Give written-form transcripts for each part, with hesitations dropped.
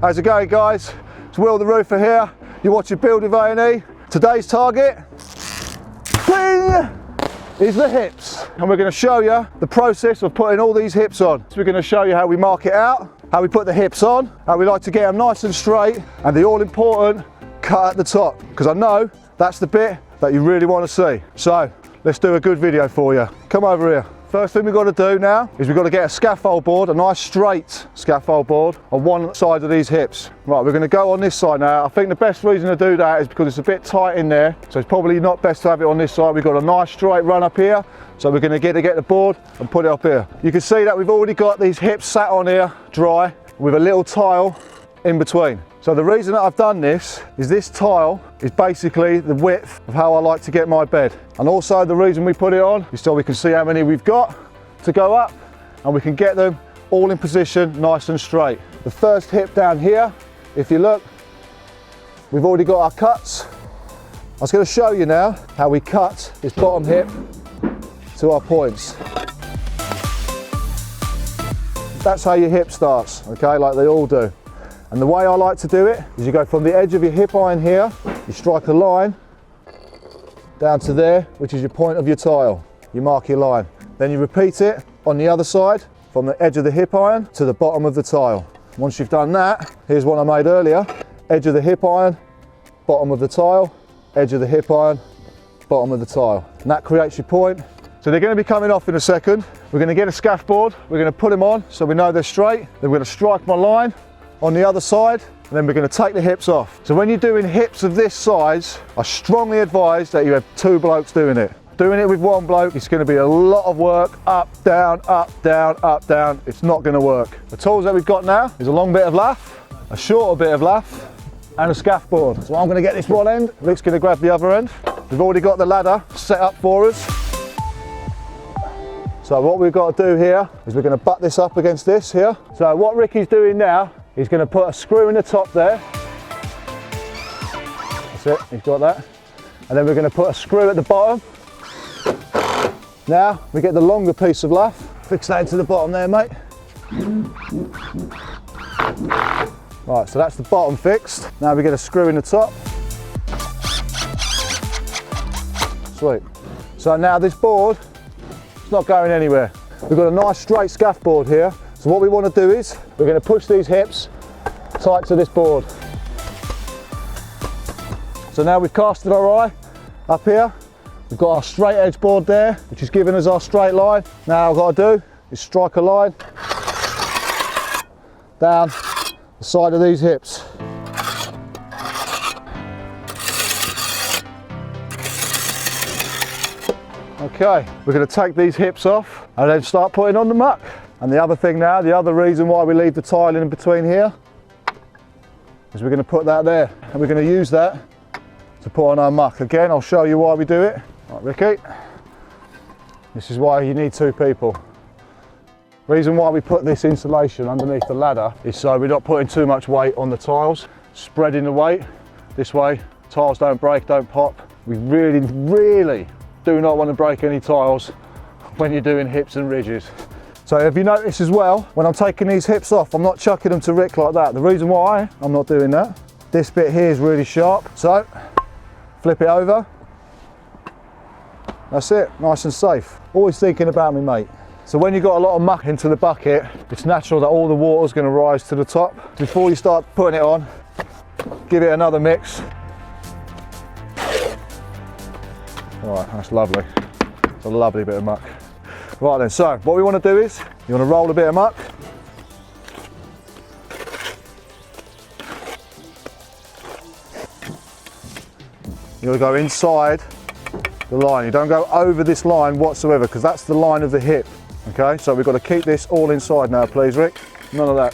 How's it going, guys? It's Will the Roofer here. You're watching Build with A&E. Today's target, bing, is the hips. And we're going to show you the process of putting all these hips on. So we're going to show you how we mark it out, how we put the hips on, how we like to get them nice and straight, and the all important cut at the top, because I know that's the bit that you really want to see. So let's do a good video for you. Come over here. First thing we've got to do now is we've got to get a scaffold board, a nice straight scaffold board on one side of these hips. Right, we're going to go on this side now. I think the best reason to do that is because it's a bit tight in there, so it's probably not best to have it on this side. We've got a nice straight run up here, so we're going to get the board and put it up here. You can see that we've already got these hips sat on here dry with a little tile in between. So the reason that I've done this is this tile is basically the width of how I like to get my bed. And also the reason we put it on is so we can see how many we've got to go up and we can get them all in position nice and straight. The first hip down here, if you look, we've already got our cuts. I was going to show you now how we cut this bottom hip to our points. That's how your hip starts, okay, like they all do. And the way I like to do it is you go from the edge of your hip iron here, you strike a line down to there, which is your point of your tile. You mark your line. Then you repeat it on the other side, from the edge of the hip iron to the bottom of the tile. Once you've done that, here's one I made earlier. Edge of the hip iron, bottom of the tile, edge of the hip iron, bottom of the tile. And that creates your point. So they're going to be coming off in a second. We're going to get a scaff board, we're going to put them on so we know they're straight. Then we're going to strike my line on the other side, and then we're going to take the hips off. So when you're doing hips of this size, I strongly advise that you have two blokes doing it. Doing it with one bloke, it's going to be a lot of work, up, down, up, down, up, down. It's not going to work. The tools that we've got now is a long bit of lath, a shorter bit of lath, and a scaff board. So I'm going to get this one end, Rick's going to grab the other end. We've already got the ladder set up for us. So what we've got to do here is we're going to butt this up against this here. So what Ricky's doing now, he's going to put a screw in the top there. That's it, he's got that. And then we're going to put a screw at the bottom. Now we get the longer piece of lath. Fix that into the bottom there, mate. Right, so that's the bottom fixed. Now we get a screw in the top. Sweet. So now this board, it's not going anywhere. We've got a nice straight scaff board here. So what we want to do is, we're going to push these hips tight to this board. So now we've casted our eye up here. We've got our straight edge board there, which is giving us our straight line. Now all I've got to do is strike a line down the side of these hips. Okay, we're going to take these hips off and then start putting on the muck. And the other thing now, the other reason why we leave the tile in between here is we're going to put that there and we're going to use that to put on our muck. Again, I'll show you why we do it. Right, Ricky, this is why you need two people. Reason why we put this insulation underneath the ladder is so we're not putting too much weight on the tiles, spreading the weight. This way, tiles don't break, don't pop. We really, really do not want to break any tiles when you're doing hips and ridges. So if you notice as well, when I'm taking these hips off, I'm not chucking them to Rick like that. The reason why I'm not doing that, this bit here is really sharp. So flip it over. That's it, nice and safe. Always thinking about me, mate. So when you've got a lot of muck into the bucket, it's natural that all the water's going to rise to the top. Before you start putting it on, give it another mix. All right, that's lovely. It's a lovely bit of muck. Right then, so what we want to do is, you want to roll a bit of muck. You want to go inside the line. You don't go over this line whatsoever, because that's the line of the hip. Okay, so we've got to keep this all inside now, please, Rick. None of that.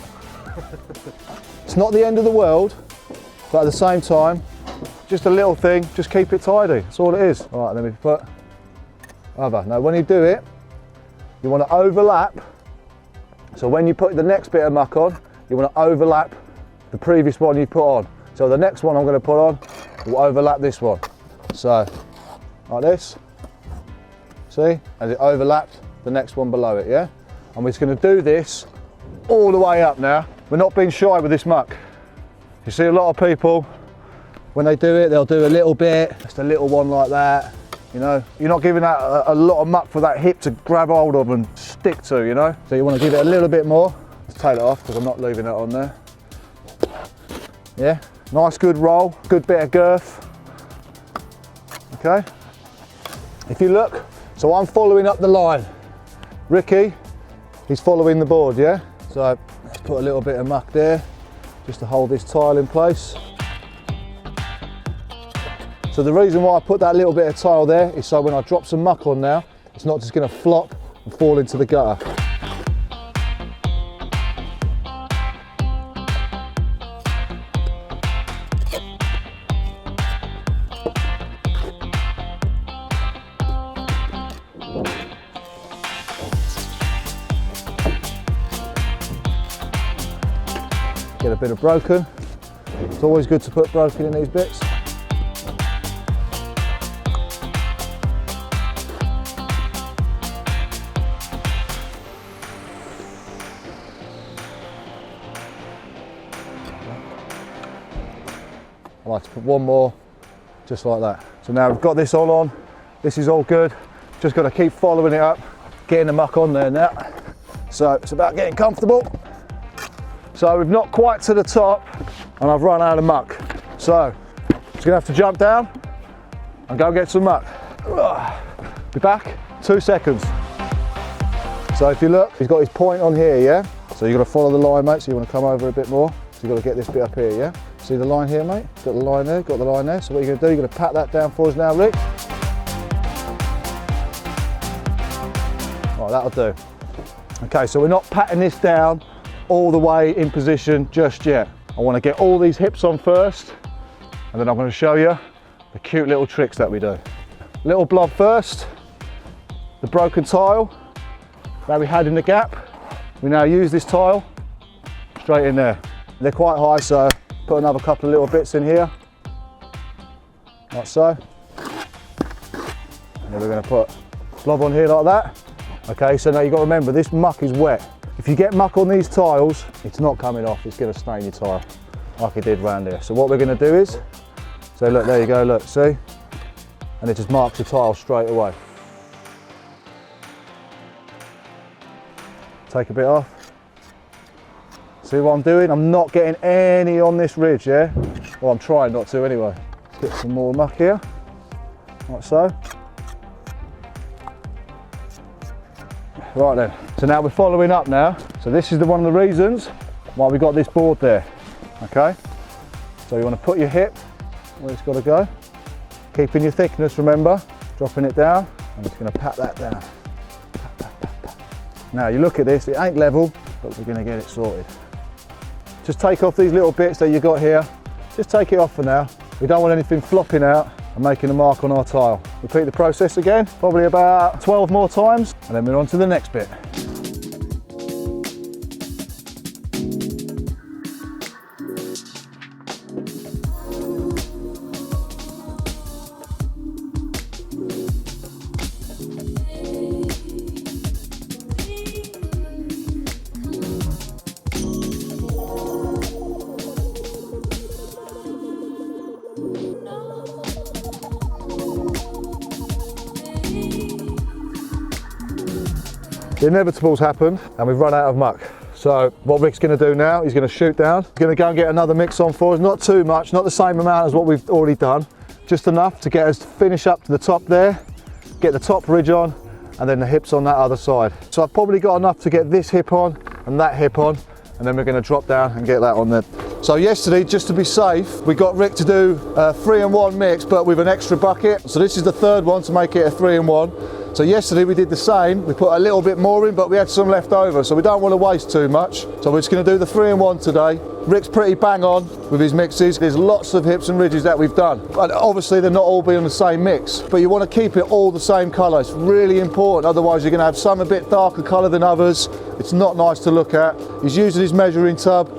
It's not the end of the world, but at the same time, just a little thing, just keep it tidy. That's all it is. All right, then we put other. Now when you do it, you want to overlap. So when you put the next bit of muck on, you want to overlap the previous one you put on. So the next one I'm going to put on will overlap this one. So like this, see, as it overlapped the next one below it, yeah? And we're just going to do this all the way up now. We're not being shy with this muck. You see a lot of people, when they do it, they'll do a little bit, just a little one like that. You know, you're not giving that a lot of muck for that hip to grab hold of and stick to, you know. So you want to give it a little bit more. Let's take it off because I'm not leaving it on there. Yeah, nice good roll, good bit of girth. Okay, if you look, so I'm following up the line. Ricky, he's following the board, yeah? So let's put a little bit of muck there, just to hold this tile in place. So the reason why I put that little bit of tile there is so when I drop some muck on now, it's not just going to flop and fall into the gutter. Get a bit of broken. It's always good to put broken in these bits. I like to put one more, just like that. So now we've got this all on, this is all good. Just got to keep following it up, getting the muck on there now. So it's about getting comfortable. So we've not quite to the top and I've run out of muck. So I'm just gonna have to jump down and go get some muck. Be back, 2 seconds. So if you look, he's got his point on here, yeah? So you've got to follow the line, mate, so you want to come over a bit more. So you've got to get this bit up here, yeah? See the line here, mate? Got the line there, got the line there. So what you're gonna do, you're gonna pat that down for us now, Rick. Right, that'll do. Okay, so we're not patting this down all the way in position just yet. I want to get all these hips on first, and then I'm going to show you the cute little tricks that we do. Little blob first, the broken tile that we had in the gap. We now use this tile straight in there. They're quite high, so put another couple of little bits in here, like so. And then we're going to put blob on here like that. Okay, so now you've got to remember, this muck is wet. If you get muck on these tiles, it's not coming off, it's going to stain your tile, like it did round here. So what we're going to do is, so look, there you go, look, see? And it just marks the tile straight away. Take a bit off. See what I'm doing? I'm not getting any on this ridge, yeah? Well, I'm trying not to anyway. Let's get some more muck here, like so. Right then, so now we're following up now. So this is one of the reasons why we got this board there, okay? So you want to put your hip where it's got to go. Keeping your thickness, remember, dropping it down. I'm just going to pat that down. Pat, pat, pat, pat. Now you look at this, it ain't level, but we're going to get it sorted. Just take off these little bits that you got here. Just take it off for now. We don't want anything flopping out and making a mark on our tile. Repeat the process again, probably about 12 more times, and then we're on to the next bit. The inevitable's happened and we've run out of muck. So what Rick's going to do now, he's going to shoot down. He's going to go and get another mix on for us. Not too much, not the same amount as what we've already done. Just enough to get us to finish up to the top there, get the top ridge on, and then the hips on that other side. So I've probably got enough to get this hip on and that hip on, and then we're going to drop down and get that on there. So yesterday, just to be safe, we got Rick to do a 3-in-1 mix, but with an extra bucket. So this is the third one to make it a 3-in-1. So yesterday we did the same, we put a little bit more in, but we had some left over, so we don't want to waste too much. So we're just going to do the 3-in-1 today. Rick's pretty bang on with his mixes. There's lots of hips and ridges that we've done. And obviously they're not all being the same mix, but you want to keep it all the same colour. It's really important, otherwise you're going to have some a bit darker colour than others. It's not nice to look at. He's using his measuring tub.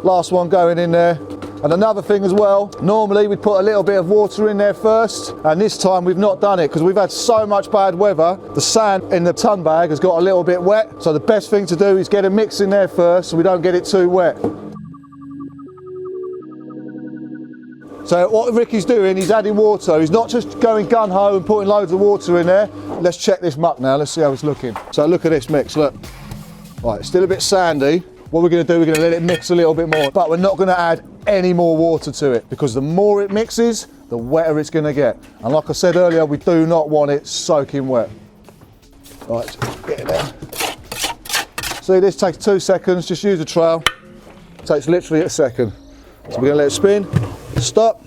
Last one going in there. And another thing as well, normally we'd put a little bit of water in there first, and this time we've not done it because we've had so much bad weather. The sand in the ton bag has got a little bit wet, so the best thing to do is get a mix in there first so we don't get it too wet. So what Ricky's doing, he's adding water. He's not just going gun-ho and putting loads of water in there. Let's check this muck now, let's see how it's looking. So look at this mix, look. Right, it's still a bit sandy. What we're going to do, we're going to let it mix a little bit more, but we're not going to add any more water to it, because the more it mixes, the wetter it's going to get. And like I said earlier, we do not want it soaking wet. Right, get it there. See, this takes 2 seconds, just use the trowel. It takes literally a second. So we're going to let it spin, stop.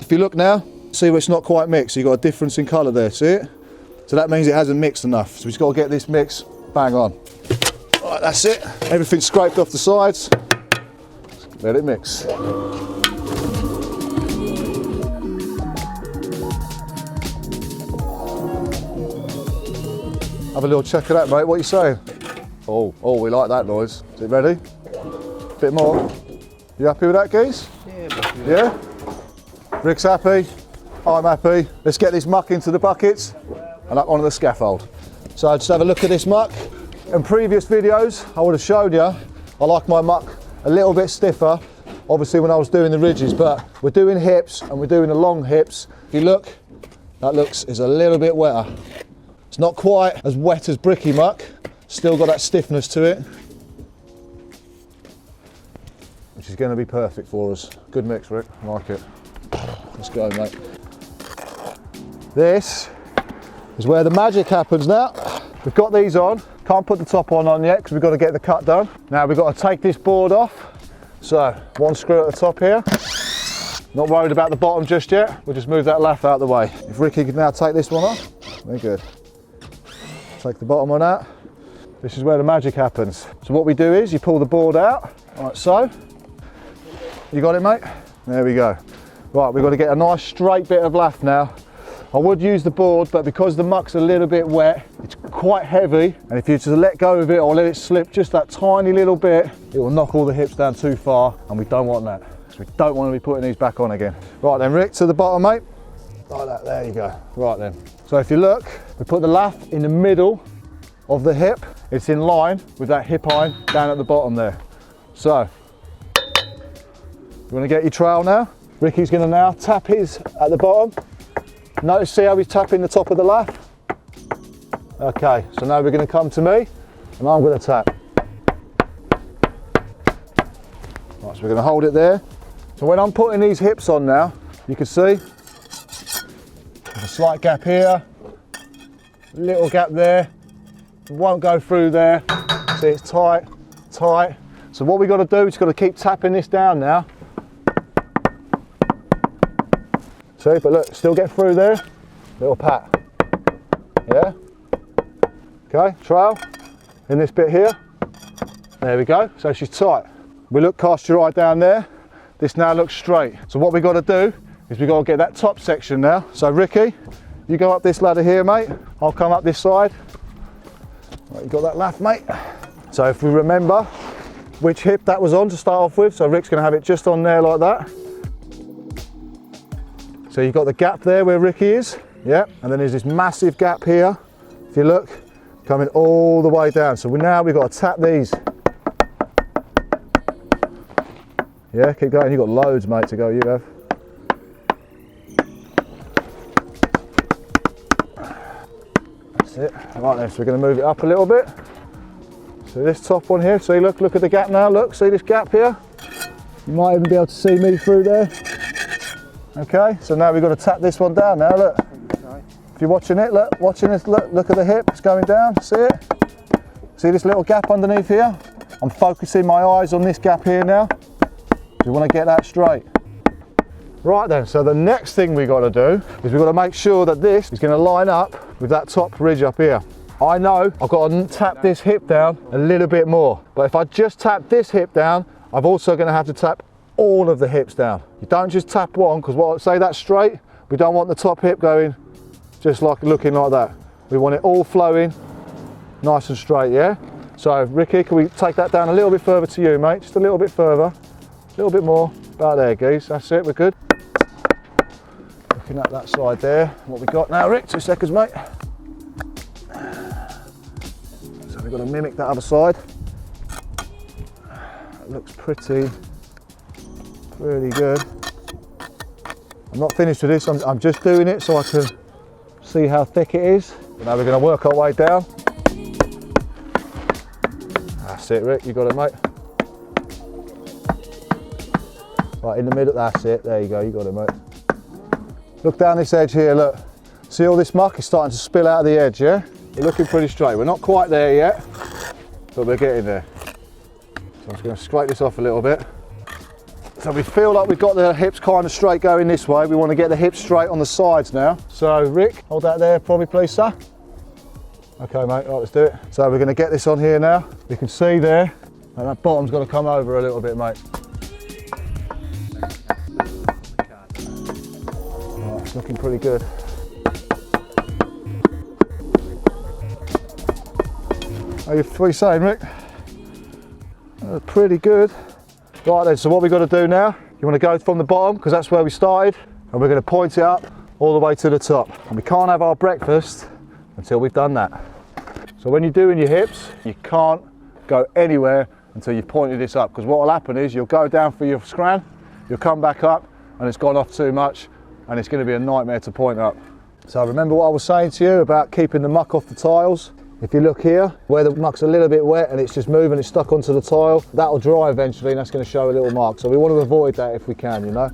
If you look now, see where it's not quite mixed, so you've got a difference in colour there, see it? So that means it hasn't mixed enough. So we've just got to get this mix bang on. Right, that's it. Everything's scraped off the sides. Let it mix. Have a little check of that, mate. What are you saying? Oh, we like that noise. Is it ready? Bit more. You happy with that, Geese? Yeah? Rick's happy. I'm happy. Let's get this muck into the buckets and up onto the scaffold. So just have a look at this muck. In previous videos, I would have shown you, I like my muck a little bit stiffer, obviously when I was doing the ridges, but we're doing hips and we're doing the long hips. If you look, that is a little bit wetter. It's not quite as wet as bricky muck, still got that stiffness to it, which is going to be perfect for us. Good mix, Rick, I like it. Let's go, mate. This is where the magic happens now. We've got these on, can't put the top on yet because we've got to get the cut done. Now we've got to take this board off. So, one screw at the top here. Not worried about the bottom just yet, we'll just move that lath out of the way. If Ricky can now take this one off, very good. Take the bottom one out. This is where the magic happens. So what we do is, you pull the board out, like so. You got it, mate? There we go. Right, we've got to get a nice straight bit of lath now. I would use the board, but because the muck's a little bit wet, it's quite heavy, and if you just let go of it or let it slip just that tiny little bit, it will knock all the hips down too far, and we don't want that. So we don't want to be putting these back on again. Right then, Rick, to the bottom, mate. Like that, there you go. Right then. So if you look, we put the lath in the middle of the hip. It's in line with that hip iron down at the bottom there. So, you want to get your trowel now? Ricky's going to now tap his at the bottom. Notice, see how he's tapping the top of the lath? Okay, so now we're going to come to me and I'm going to tap. Right, so we're going to hold it there. So when I'm putting these hips on now, you can see there's a slight gap here, little gap there, it won't go through there. See, it's tight, tight. So what we've got to do is got to keep tapping this down now. See, but look, still get through there. Little pat. Yeah? Okay, trowel in this bit here. There we go. So she's tight. We look, cast your eye down there. This now looks straight. So what we've got to do is we've got to get that top section now. So Ricky, you go up this ladder here, mate. I'll come up this side. Right, you got that lath, mate. So if we remember which hip that was on to start off with, so Rick's going to have it just on there like that. So you've got the gap there where Ricky is, yeah, and then there's this massive gap here, if you look, coming all the way down. So we've got to tap these. Yeah, keep going, you've got loads, mate, to go, you have. That's it. Right then, so we're going to move it up a little bit. So this top one here, see, look at the gap now, look, see this gap here? You might even be able to see me through there. Okay, so now we've got to tap this one down now, look. If you're watching it, look, look at the hip, it's going down, see it? See this little gap underneath here? I'm focusing my eyes on this gap here now. We want to get that straight. Right then, so the next thing we've got to do is we've got to make sure that this is going to line up with that top ridge up here. I know I've got to tap this hip down a little bit more, but if I just tap this hip down, I'm also going to have to tap all of the hips down. You don't just tap one, because say that's straight, we don't want the top hip going just like looking like that. We want it all flowing nice and straight, yeah? So Ricky, can we take that down a little bit further to you, mate? Just a little bit further, a little bit more. About there, Geese, that's it, we're good. Looking at that side there, what we got now, Rick, 2 seconds, mate. So we've got to mimic that other side. That looks pretty Really good. I'm not finished with this, I'm just doing it so I can see how thick it is. Now we're going to work our way down. That's it, Rick, you got it, mate. Right in the middle, that's it, there you go, you got it, mate. Look down this edge here, look. See all this muck is starting to spill out of the edge, yeah? We're looking pretty straight. We're not quite there yet, but we're getting there. So I'm just going to scrape this off a little bit. So we feel like we've got the hips kind of straight going this way. We want to get the hips straight on the sides now. So Rick, hold that there for me please, sir. Okay mate, right, let's do it. So we're going to get this on here now. You can see there, and that bottom's got to come over a little bit, mate. Right, it's looking pretty good. What are you saying, Rick? Pretty good. Right then, so what we've got to do now, you want to go from the bottom, because that's where we started, and we're going to point it up all the way to the top. And we can't have our breakfast until we've done that. So when you're doing your hips, you can't go anywhere until you've pointed this up, because what will happen is you'll go down for your scran, you'll come back up, and it's gone off too much, and it's going to be a nightmare to point up. So remember what I was saying to you about keeping the muck off the tiles? If you look here, where the muck's a little bit wet and it's just moving, it's stuck onto the tile, that'll dry eventually and that's going to show a little mark. So we want to avoid that if we can, you know.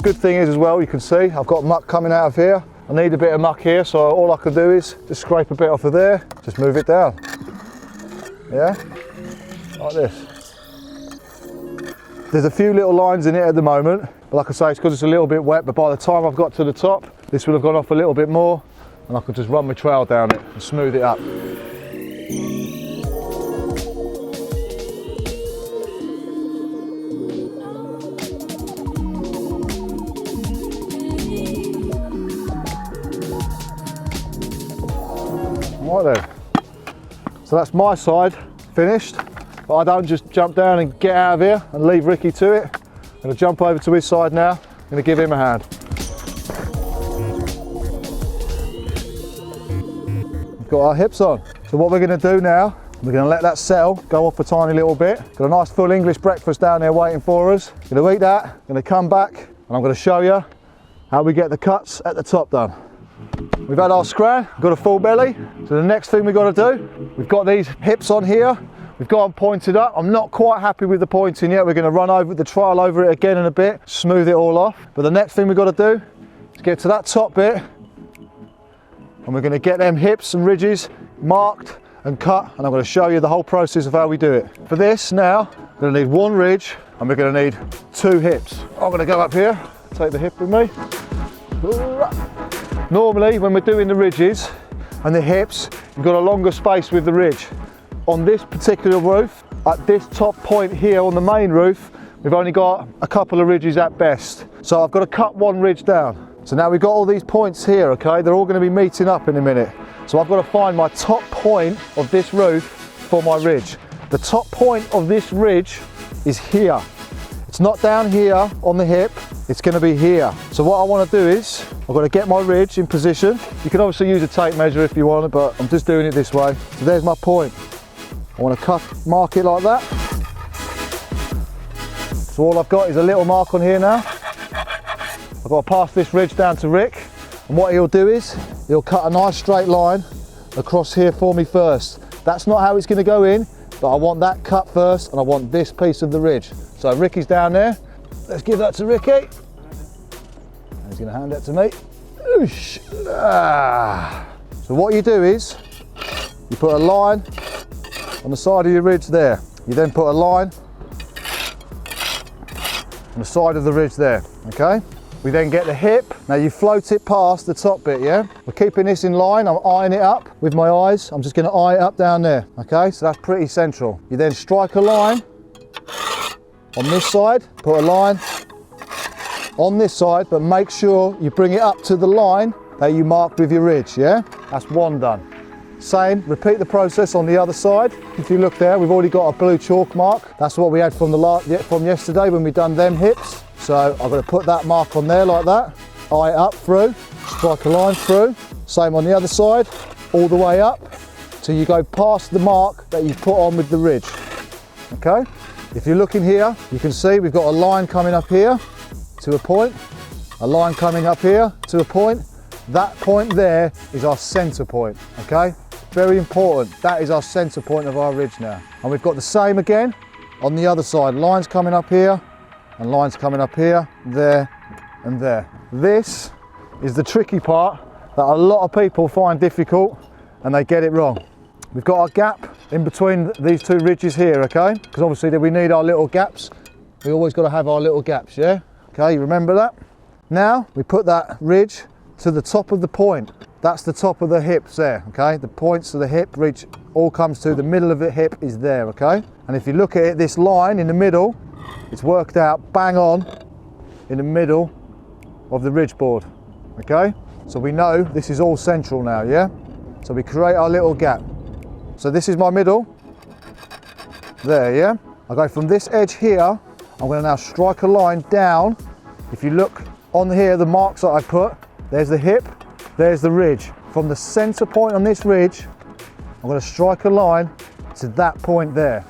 Good thing is as well, you can see I've got muck coming out of here. I need a bit of muck here, so all I can do is just scrape a bit off of there, just move it down. Yeah, like this. There's a few little lines in it at the moment, but like I say, it's because it's a little bit wet, but by the time I've got to the top, this will have gone off a little bit more, and I can just run my trowel down it and smooth it up. Right then, so that's my side finished, but I don't just jump down and get out of here and leave Ricky to it. I'm going to jump over to his side now, I'm going to give him a hand. We've got our hips on. So what we're going to do now, we're going to let that settle, go off a tiny little bit. Got a nice full English breakfast down there waiting for us. Going to eat that, going to come back, and I'm going to show you how we get the cuts at the top done. We've had our scran, got a full belly. So the next thing we've got to do, we've got these hips on here. We've got them pointed up. I'm not quite happy with the pointing yet. We're going to run over the trial over it again in a bit, smooth it all off. But the next thing we've got to do is get to that top bit, and we're going to get them hips and ridges marked and cut, and I'm going to show you the whole process of how we do it. For this now, we're going to need one ridge and we're going to need two hips. I'm going to go up here, take the hip with me. Normally when we're doing the ridges and the hips, you've got a longer space with the ridge. On this particular roof, at this top point here on the main roof, we've only got a couple of ridges at best. So I've got to cut one ridge down. So now we've got all these points here, okay? They're all going to be meeting up in a minute. So I've got to find my top point of this roof for my ridge. The top point of this ridge is here. It's not down here on the hip, it's going to be here. So what I want to do is, I've got to get my ridge in position. You can obviously use a tape measure if you want, but I'm just doing it this way. So there's my point. I want to mark it like that. So all I've got is a little mark on here now. I've got to pass this ridge down to Rick, and what he'll do is he'll cut a nice straight line across here for me first. That's not how it's going to go in, but I want that cut first and I want this piece of the ridge. So Ricky's down there. Let's give that to Ricky. And he's going to hand that to me. Oosh. Ah. So what you do is you put a line on the side of your ridge there. You then put a line on the side of the ridge there, okay? We then get the hip. Now you float it past the top bit, yeah? We're keeping this in line. I'm eyeing it up with my eyes. I'm just going to eye it up down there, okay? So that's pretty central. You then strike a line on this side, put a line on this side, but make sure you bring it up to the line that you marked with your ridge, yeah? That's one done. Same, repeat the process on the other side. If you look there, we've already got a blue chalk mark. That's what we had from yesterday when we done them hips. So I've got to put that mark on there like that, eye up through, strike a line through. Same on the other side, all the way up till you go past the mark that you've put on with the ridge. Okay? If you look in here, you can see we've got a line coming up here to a point, a line coming up here to a point. That point there is our center point, okay? Very important. That is our center point of our ridge now. And we've got the same again on the other side. Lines coming up here and lines coming up here, there and there. This is the tricky part that a lot of people find difficult and they get it wrong. We've got our gap in between these two ridges here, okay? Because obviously we need our little gaps. We always got to have our little gaps, yeah? Okay, you remember that? Now we put that ridge to the top of the point. That's the top of the hips there, okay? The points of the hip ridge all comes to the middle of the hip is there, okay? And if you look at it, this line in the middle, it's worked out bang on in the middle of the ridge board, okay? So we know this is all central now, yeah? So we create our little gap. So this is my middle, there, yeah? I go from this edge here, I'm gonna now strike a line down. If you look on here, the marks that I put, there's the hip, there's the ridge. From the center point on this ridge, I'm gonna strike a line to that point there.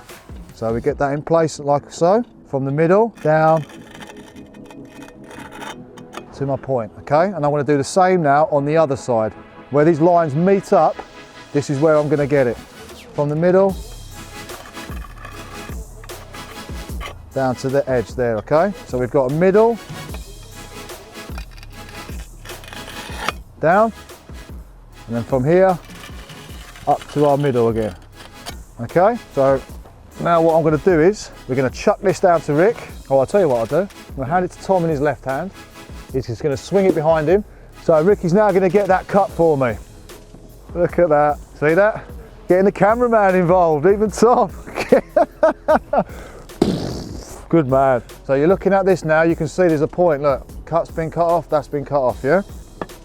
So we get that in place like so, from the middle, down to my point, okay? And I wanna do the same now on the other side. Where these lines meet up, this is where I'm gonna get it. From the middle, down to the edge there, okay? So we've got a middle, down, and then from here, up to our middle again. Okay, so now what I'm gonna do is, we're gonna chuck this down to Rick. Oh, I'll tell you what I'll do. I'm gonna hand it to Tom in his left hand. He's just gonna swing it behind him. So Ricky's now gonna get that cut for me. Look at that, see that? Getting the cameraman involved, even Tom. Good man. So you're looking at this now, you can see there's a point, look, cut's been cut off, that's been cut off, yeah?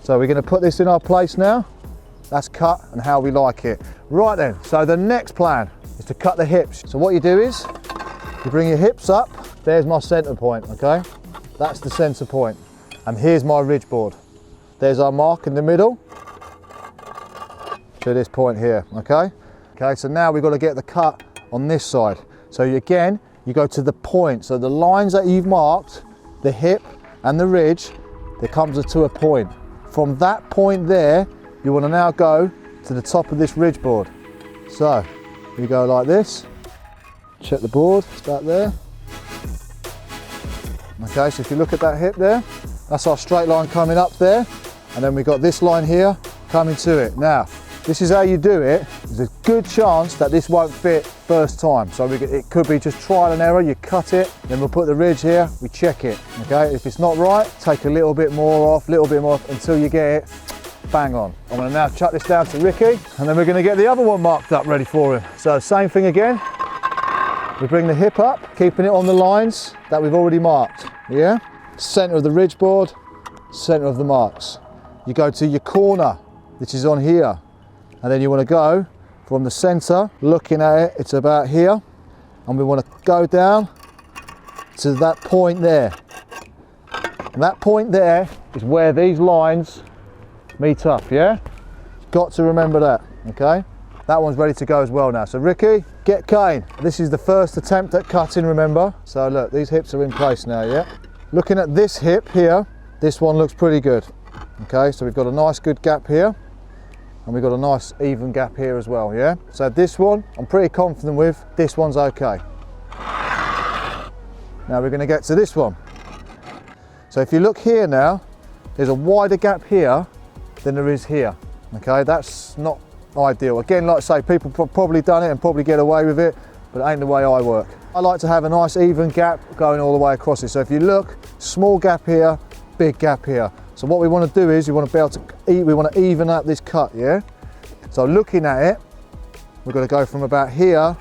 So we're gonna put this in our place now. That's cut and how we like it. Right then, so the next plan is to cut the hips. So what you do is, you bring your hips up, there's my center point, okay? That's the center point. And here's my ridge board. There's our mark in the middle to this point here, okay? Okay, so now we've got to get the cut on this side. So again, you go to the point. So the lines that you've marked, the hip and the ridge, there comes to a point. From that point there, you want to now go to the top of this ridge board. So you go like this, check the board, it's back there. Okay, so if you look at that hip there, that's our straight line coming up there. And then we've got this line here coming to it. Now, this is how you do it. There's a good chance that this won't fit first time. So it could be just trial and error. You cut it, then we'll put the ridge here, we check it, okay? If it's not right, take a little bit more off, until you get it bang on. I'm gonna now chuck this down to Ricky, and then we're gonna get the other one marked up ready for him. So same thing again. We bring the hip up, keeping it on the lines that we've already marked, yeah? Center of the ridge board, center of the marks. You go to your corner, which is on here. And then you want to go from the center, looking at it, it's about here. And we want to go down to that point there. And that point there is where these lines meet up, yeah? Got to remember that, okay? That one's ready to go as well now. So Ricky, get Kane. This is the first attempt at cutting, remember? So look, these hips are in place now, yeah? Looking at this hip here, this one looks pretty good. Okay, so we've got a nice good gap here. And we've got a nice even gap here as well, yeah? So this one, I'm pretty confident with. This one's okay. Now we're gonna get to this one. So if you look here now, there's a wider gap here than there is here. Okay, that's not ideal. Again, like I say, people probably done it and probably get away with it, but it ain't the way I work. I like to have a nice even gap going all the way across it. So if you look, small gap here, big gap here. So what we want to do is we want to be able to we want to even up this cut, yeah? So looking at it, we're going to go from about here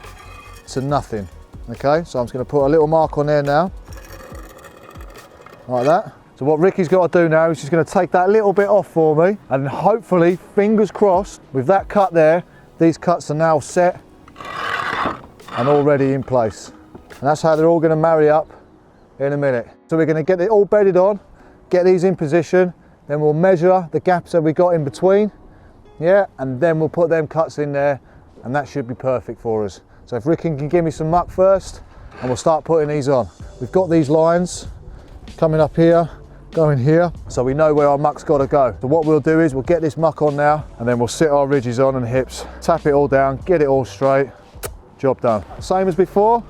to nothing. Okay, so I'm just going to put a little mark on there now, like that. So what Ricky's got to do now is he's going to take that little bit off for me, and hopefully, fingers crossed, with that cut there, these cuts are now set and already in place. And that's how they're all going to marry up in a minute. So we're going to get it all bedded on, get these in position, then we'll measure the gaps that we got in between, yeah, and then we'll put them cuts in there and that should be perfect for us. So if Rick can give me some muck first, and we'll start putting these on. We've got these lines coming up here, going here, so we know where our muck's got to go. So what we'll do is we'll get this muck on now, and then we'll sit our ridges on and hips, tap it all down, get it all straight, job done. Same as before.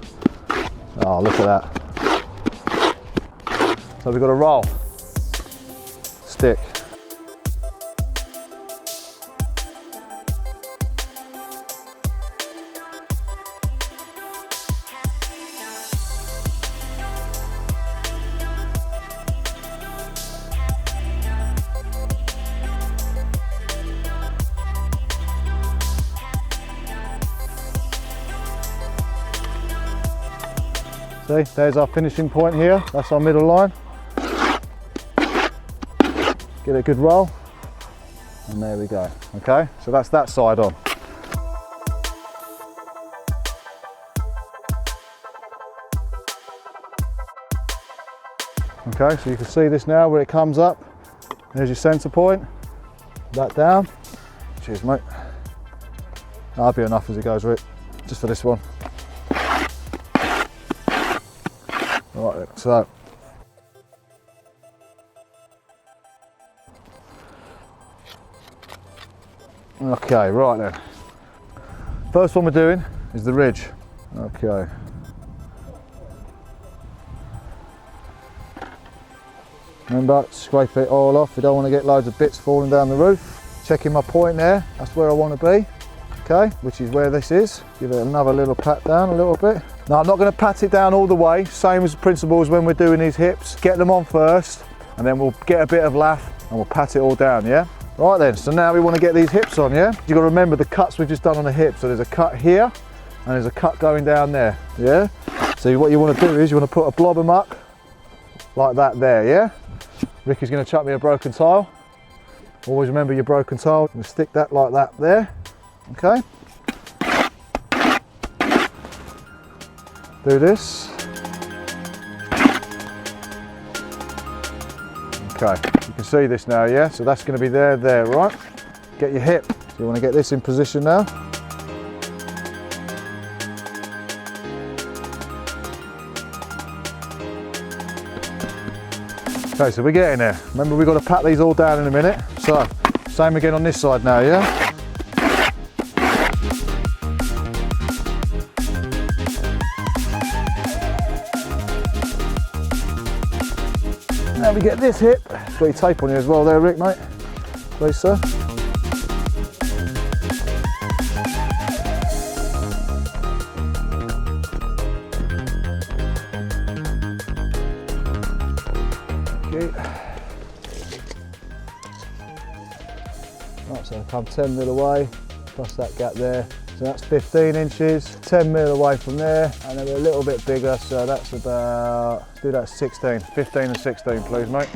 Oh, look at that. So we've got to roll, stick. See, there's our finishing point here. That's our middle line. Get a good roll, and there we go. Okay, so that's that side on. Okay, so you can see this now where it comes up. There's your centre point. That down. Cheers, mate. That'll be enough as it goes, Rick. Just for this one. Right, so okay, right then. First one we're doing is the ridge. Okay. Remember, scrape it all off. You don't want to get loads of bits falling down the roof. Checking my point there. That's where I want to be. Okay, which is where this is. Give it another little pat down a little bit. Now I'm not going to pat it down all the way, same as the principle as when we're doing these hips. Get them on first, and then we'll get a bit of lath and we'll pat it all down, yeah? Right then, so now we want to get these hips on, yeah? You've got to remember the cuts we've just done on the hip. So there's a cut here, and there's a cut going down there, yeah? So what you want to do is you want to put a blob of muck like that there, yeah? Ricky's going to chuck me a broken tile. Always remember your broken tile. And stick that like that there, okay? Do this. Okay, you can see this now, yeah? So that's going to be there, right? Get your hip. So you want to get this in position now. Okay, so we're getting there. Remember, we've got to pat these all down in a minute. So, same again on this side now, yeah? Now we get this hip. Got your tape on you as well there, Rick, mate. Please, sir. Okay. Right, so come 10 mil away, plus that gap there. So that's 15 inches, 10 mil away from there, and then we're a little bit bigger, so that's about, let's do that 16, 15 and 16 please, mate.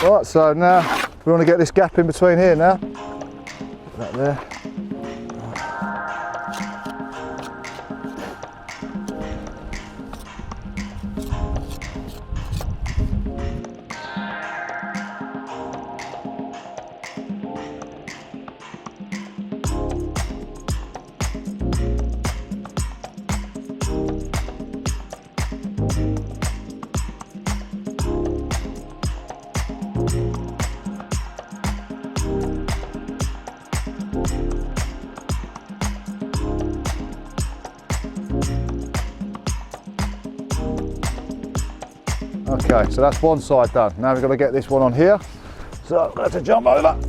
Right, so now we want to get this gap in between here now. Put that there. Okay, so that's one side done. Now we've got to get this one on here. So let's jump over.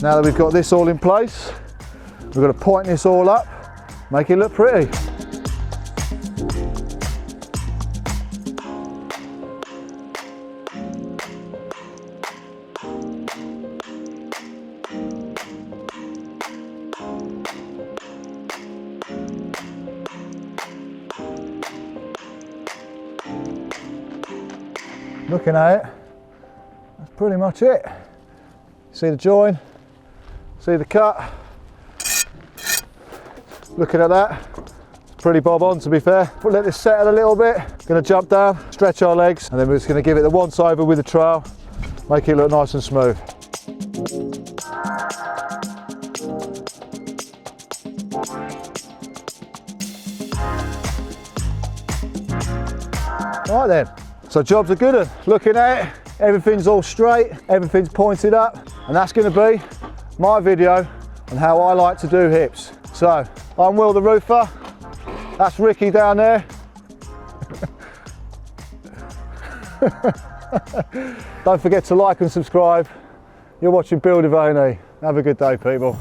Now that we've got this all in place, we've got to point this all up, make it look pretty. looking at it, that's pretty much it. See the join, see the cut. Looking at that, it's pretty bob on to be fair. We'll let this settle a little bit. Gonna jump down, stretch our legs, and then we're just gonna give it the once over with the trowel, make it look nice and smooth. Right then, so jobs are good. Looking at it, everything's all straight, everything's pointed up, and that's going to be my video on how I like to do hips. So, I'm Will the Roofer, that's Ricky down there. Don't forget to like and subscribe. You're watching Build with A&E. Have a good day, people.